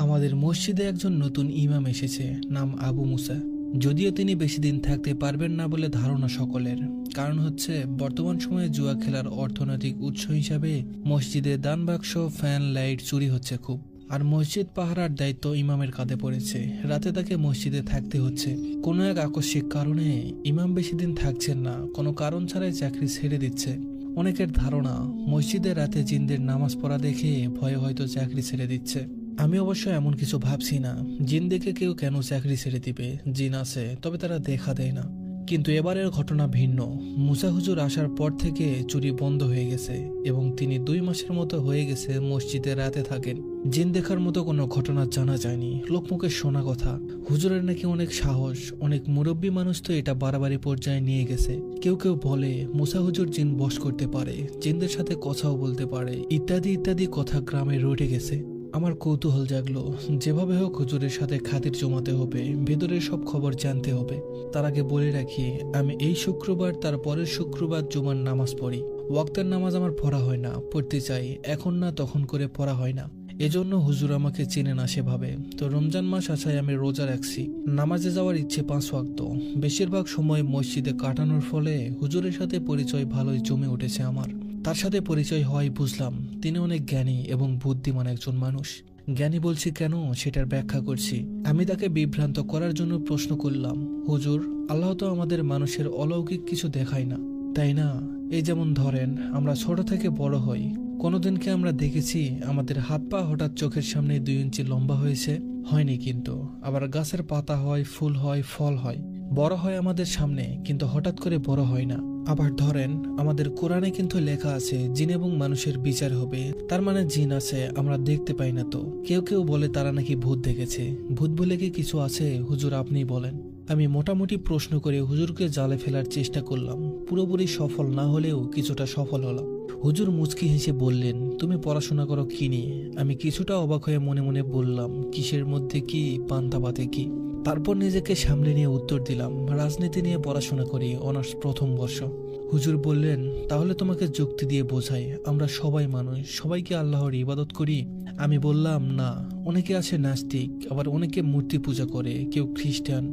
আমাদের মসজিদে একজন নতুন ইমাম এসেছে, নাম আবু মুসা। যদিও তিনি বেশি দিন থাকতে পারবেন না বলে ধারণা সকলের। কারণ হচ্ছে বর্তমান সময়ে জুয়া খেলার অর্থনৈতিক উৎস হিসাবে মসজিদে দান বাক্স, ফ্যান, লাইট চুরি হচ্ছে খুব। আর মসজিদ পাহারার দায়িত্ব ইমামের কাঁধে পড়েছে। রাতে তাকে মসজিদে থাকতে হচ্ছে। কোনো এক আকস্মিক কারণে ইমাম বেশি দিন থাকছেন না, কোনো কারণ ছাড়াই চাকরি ছেড়ে দিচ্ছে। অনেকের ধারণা মসজিদে রাতে জিনদের নামাজ পড়া দেখে ভয়ে হয়তো চাকরি ছেড়ে দিচ্ছে। আমি অবশ্য এমন কিছু ভাবছি না। জিন দেখে কেউ কেন চাকরি ছেড়ে দিবে? জিন আছে, তবে তারা দেখা দেয় না। কিন্তু এবারের ঘটনা ভিন্ন। মুসা হুজুর আসার পর থেকে চুরি বন্ধ হয়ে গেছে এবং তিনি 2 মাসের মতো হয়ে গেছে মসজিদে রাতে থাকেন। জিন দেখার মতো কোনো ঘটনা জানা যায়নি, লোকমুখে শোনা কথা। হুজুরের নাকি অনেক সাহস, অনেক মুরব্বী মানুষ তো এটা বাড়াবাড়ি পর্যায়ে নিয়ে গেছে। কেউ কেউ বলে মুসা হুজুর জিন বশ করতে পারে, জিনদের সাথে কথাও বলতে পারে, ইত্যাদি ইত্যাদি কথা গ্রামে রটে গেছে। আমার কৌতূহল জাগলো, যেভাবে হোক হুজুরের সাথে খাতির জমাতে হবে, ভেতরের সব খবর জানতে হবে। তার আগে বলে রাখি, আমি এই শুক্রবার তার পরের শুক্রবার জুমার নামাজ পড়ি। ওয়াক্তের নামাজ আমার পড়া হয় না, পড়তে চাই, এখন না তখন করে পড়া হয় না। এজন্য হুজুর আমাকে চেনে না সেভাবে। তো রমজান মাস আসায় আমি রোজা রাখছি, নামাজে যাওয়ার ইচ্ছে 5 ওয়াক্ত। বেশিরভাগ সময় মসজিদে কাটানোর ফলে হুজুরের সাথে পরিচয় ভালোই জমে উঠেছে আমার। তার সাথে পরিচয় হওয়াই বুঝলাম তিনি অনেক জ্ঞানী এবং বুদ্ধিমান একজন মানুষ। জ্ঞানী বলছি কেন সেটার ব্যাখ্যা করছি। আমি তাকে বিভ্রান্ত করার জন্য প্রশ্ন করলাম, হুজুর, আল্লাহ তো আমাদের মানুষের অলৌকিক কিছু দেখায় না, তাই না? এই যেমন ধরেন, আমরা ছোট থেকে বড় হই, কোনোদিনকে আমরা দেখেছি আমাদের হাত পা হঠাৎ চোখের সামনে 2 ইঞ্চি লম্বা হয়েছে? হয়নি। কিন্তু আবার গাছের পাতা হয়, ফুল হয়, ফল হয়, বড় হয় আমাদের সামনে, কিন্তু হঠাৎ করে বড় হয় না। আবার ধরেন, আমাদের কোরআনে কিন্তু লেখা আছে জিন এবং মানুষের বিচার হবে। তার মানে জিন আছে, আমরা দেখতে পাই না তো। কেউ কেউ বলে তারা নাকি ভূত দেখেছে। ভূত বলে কি কিছু আছে হুজুর, আপনি বলেন? আমি মোটামুটি প্রশ্ন করে হুজুরকে জালে ফেলার চেষ্টা করলাম। পুরোপুরি সফল না হলেও কিছুটা সফল হলাম। হুজুর মুচকি হেসে বললেন, তুমি পড়াশোনা করো কি নিয়ে? আমি কিছুটা অবাক হয়ে মনে মনে বললাম, কিসের মধ্যে কি, পান্তাভাতে কি? তারপর নিজেকে সামলে নিয়ে উত্তর দিলাম, রাজনীতি নিয়ে পড়াশোনা করি, অনার্স প্রথম বর্ষ। হুজুর বললেন, তাহলে তোমাকে যুক্তি দিয়ে বোঝাই, আমরা সবাই মানুষ, সবাইকে আল্লাহর ইবাদত করি? আমি বললাম, না, অনেকে আছে নাস্তিক, আবার অনেকে মূর্তি পূজা করে, কেউ খ্রিস্টান,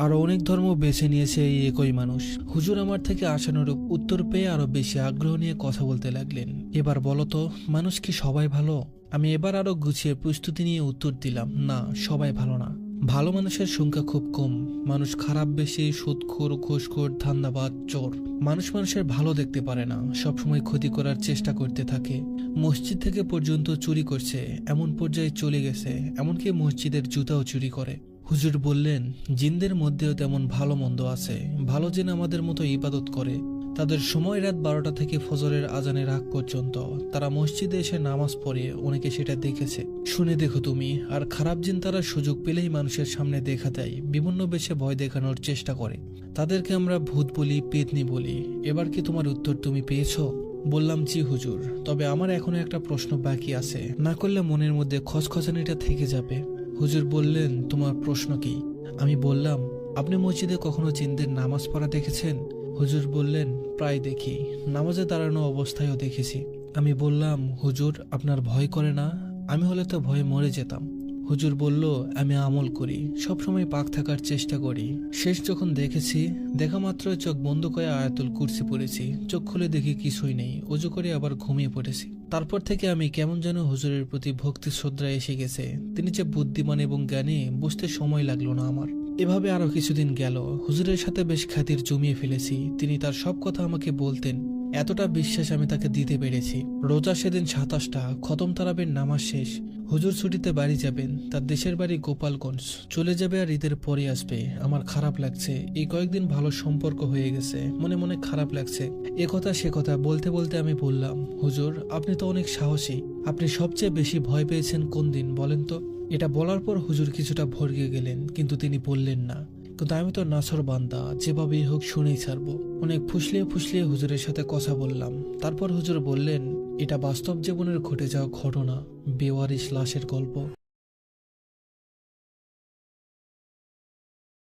আরো অনেক ধর্ম বেছে নিয়েছে এই একই মানুষ। হুজুর আমার থেকে আশানুরূপ উত্তর পেয়ে আরো বেশি আগ্রহ নিয়ে কথা বলতে লাগলেন। এবার বলো তো, মানুষ কি সবাই ভালো? আমি এবার আরো গুছিয়ে প্রস্তুতি নিয়ে উত্তর দিলাম, না, সবাই ভালো না। ভালো মানুষের সংখ্যা খুব কম। মানুষ খারাপ বেশি, সুদখোর, ঘুষখোর, ধান্দাবাজ, চোর। মানুষ মানুষের ভালো দেখতে পারে না, সবসময় ক্ষতি করার চেষ্টা করতে থাকে। মসজিদ থেকে পর্যন্ত চুরি করছে, এমন পর্যায়ে চলে গেছে, এমনকি মসজিদের জুতাও চুরি করে। হুজুর বললেন, জিনদের মধ্যেও তেমন ভালো মন্দ আছে। ভালো জিন আমাদের মতো ইবাদত করে। তাদের সময় রাত 12টা থেকে ফজরের আজানের আগ পর্যন্ত। তারা মসজিদে এসে নামাজ পড়ে, অনেকে সেটা দেখেছে। শুনে দেখো তুমি। আর খারাপ জিন তারা সুযোগ পেলেই মানুষের সামনে দেখা দেয়, বিভিন্ন বেশে ভয় দেখানোর চেষ্টা করে। তাদেরকে আমরা ভূত বলি, পেতনি বলি। এবার কি তোমার উত্তর তুমি পেয়েছো? বললাম, জি হুজুর, তবে আমার এখনো একটা প্রশ্ন বাকি আছে, না করলে মনের মধ্যে খচখচানিটা থেকে যাবে। হুজুর বললেন, তোমার প্রশ্ন কি? আমি বললাম, আপনি মসজিদে কখনো জিনদের নামাজ পড়া দেখেছেন? হুজুর বললেন, প্রায় দেখি, নামাজে দাঁড়ানো অবস্থায়ও দেখেছি। আমি বললাম, হুজুর, আপনার ভয় করে না? আমি হলে তো ভয়ে মরে যেতাম। হুজুর বলল, আমি আমল করি, সবসময় পাক থাকার চেষ্টা করি। শেষ যখন দেখেছি, দেখা মাত্র চোখ বন্ধ করে আয়াতুল কুরসি পড়েছি। চোখ খুলে দেখি কিছুই নেই, অজু করে আবার ঘুমিয়ে পড়েছি। তারপর থেকে আমি কেমন যেন হুজুরের প্রতি ভক্তি শ্রদ্ধা এসে গেছে। তিনি যে বুদ্ধিমান এবং জ্ঞানী, বুঝতে সময় লাগলো না আমার। এভাবে আরো কিছুদিন গেল। হুজুরের সাথে বেশ খাতির জমিয়ে ফেলেছি। তিনি তার সব কথা আমাকে বলতেন। এতটা বিশ্বাস আমি তাকে দিতে পেরেছি। রোজা সেদিন 27টা, খতম তারাবির নামাজ শেষ। হুজুর ছুটিতে বাড়ি যাবেন, তার দেশের বাড়ি গোপালগঞ্জ। চলে যাবে আর ঈদের পরে আসবে। আমার খারাপ লাগছে। এই কয়েকদিন ভালো সম্পর্ক হয়ে গেছে, মনে মনে খারাপ লাগছে। এ কথা সে কথা বলতে বলতে আমি বললাম, হুজুর, আপনি তো অনেক সাহসী। আপনি সবচেয়ে বেশি ভয় পেয়েছেন কোন দিন বলেন তো? এটা বলার পর হুজুর কিছুটা ভরকে গেলেন, কিন্তু তিনি বললেন না। কিন্তু আমি তো নাছর বান্দা, যেভাবেই হোক শুনেই ছাড়বো। অনেক ফুসলিয়ে ফুসলিয়ে হুজুরের সাথে কথা বললাম। তারপর হুজুর বললেন, এটা বাস্তব জীবনের ঘটে যাওয়া ঘটনা, বেওয়ারিশ লাশের গল্প।